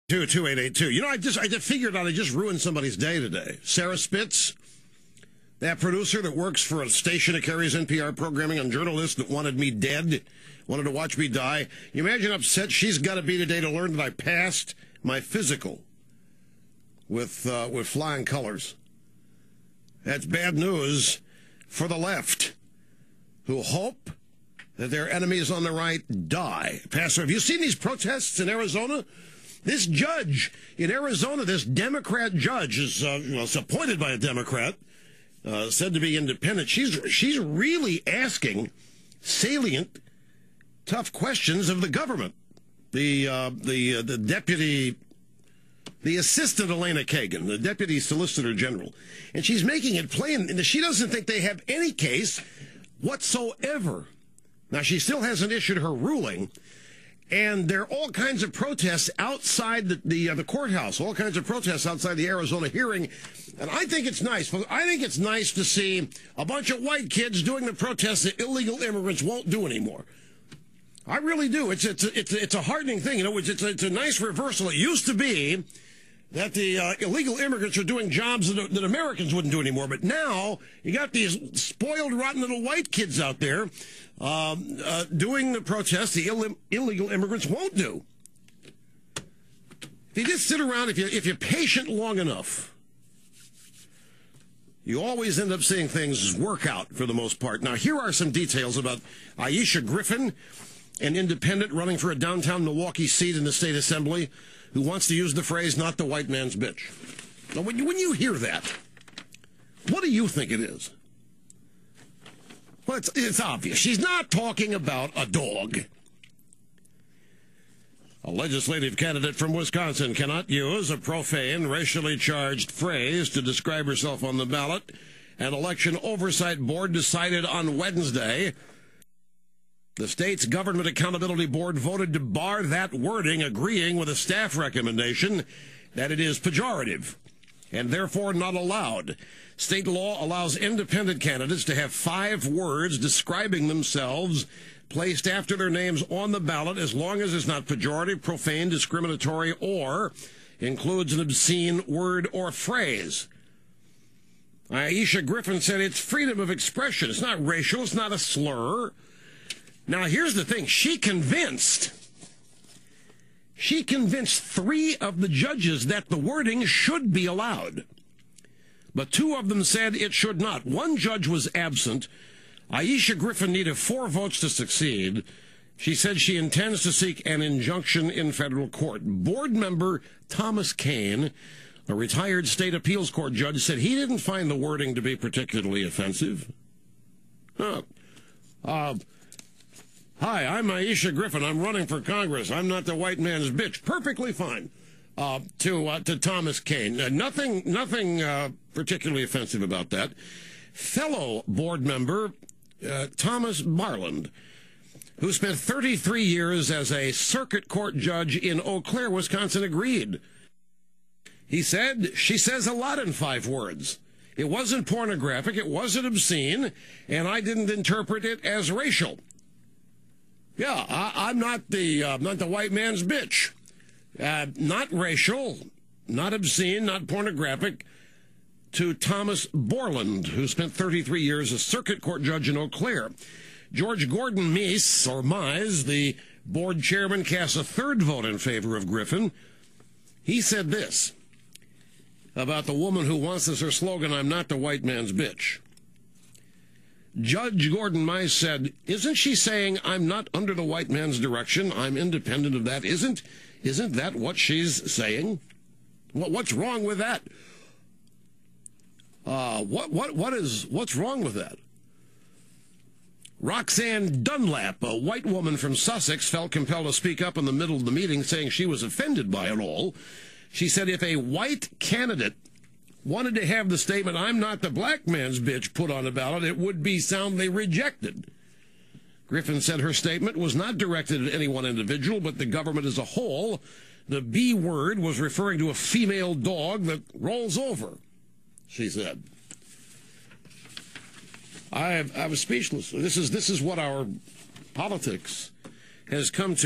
2882. You know, I just figured out I just ruined somebody's day today. Sarah Spitz, that producer that works for a station that carries NPR programming on journalists that wanted me dead, wanted to watch me die. You imagine how upset she's got to be today to learn that I passed my physical with flying colors. That's bad news for the left, who hope that their enemies on the right die. Pastor, have you seen these protests in Arizona? This judge in Arizona, this Democrat judge, is appointed by a Democrat, said to be independent. She's really asking salient, tough questions of the government. The deputy, the assistant Elena Kagan, the deputy solicitor general, and she's making it plain that she doesn't think they have any case whatsoever. Now, she still hasn't issued her ruling, and there are all kinds of protests outside the courthouse, all kinds of protests outside the Arizona hearing, and I think it's nice. I think it's nice to see a bunch of white kids doing the protests that illegal immigrants won't do anymore. I really do. It's a heartening thing. You know, it's a nice reversal. It used to be that the illegal immigrants are doing jobs that Americans wouldn't do anymore. But now you got these spoiled, rotten little white kids out there doing the protests the illegal immigrants won't do. If you just sit around, if you're patient long enough, you always end up seeing things work out for the most part. Now, here are some details about Aisha Griffin, an independent running for a downtown Milwaukee seat in the state assembly, who wants to use the phrase, not the white man's bitch. Now, when you hear that, what do you think it is? Well, it's obvious. She's not talking about a dog. A legislative candidate from Wisconsin cannot use a profane, racially charged phrase to describe herself on the ballot. An election oversight board decided on Wednesday. The state's Government Accountability Board voted to bar that wording, agreeing with a staff recommendation that it is pejorative and therefore not allowed. State law allows independent candidates to have 5 words describing themselves placed after their names on the ballot as long as it's not pejorative, profane, discriminatory, or includes an obscene word or phrase. Aisha Griffin said it's freedom of expression. It's not racial. It's not a slur. Now, here's the thing. She convinced 3 of the judges that the wording should be allowed. But 2 of them said it should not. 1 judge was absent. Aisha Griffin needed 4 votes to succeed. She said she intends to seek an injunction in federal court. Board member Thomas Kane, a retired state appeals court judge, said he didn't find the wording to be particularly offensive. Hi, I'm Aisha Griffin. I'm running for Congress. I'm not the white man's bitch. Perfectly fine. To Thomas Kane. Nothing particularly offensive about that. Fellow board member Thomas Barland, who spent 33 years as a circuit court judge in Eau Claire, Wisconsin, agreed. He said, she says a lot in 5 words. It wasn't pornographic, it wasn't obscene, and I didn't interpret it as racial. Yeah, I'm not the white man's bitch. Not racial, not obscene, not pornographic. To Thomas Borland, who spent 33 years as circuit court judge in Eau Claire. George Gordon Mies, the board chairman, cast a 3rd vote in favor of Griffin. He said this about the woman who wants as her slogan, I'm not the white man's bitch. Judge Gordon Mies said, isn't she saying I'm not under the white man's direction? I'm independent of that. Isn't that what she's saying? What's wrong with that? What's wrong with that? Roxanne Dunlap, a white woman from Sussex, felt compelled to speak up in the middle of the meeting, saying she was offended by it all. She said if a white candidate wanted to have the statement, I'm not the black man's bitch, put on a ballot, it would be soundly rejected. Griffin said her statement was not directed at any one individual, but the government as a whole. The B word was referring to a female dog that rolls over, she said. I was speechless. This is what our politics has come to.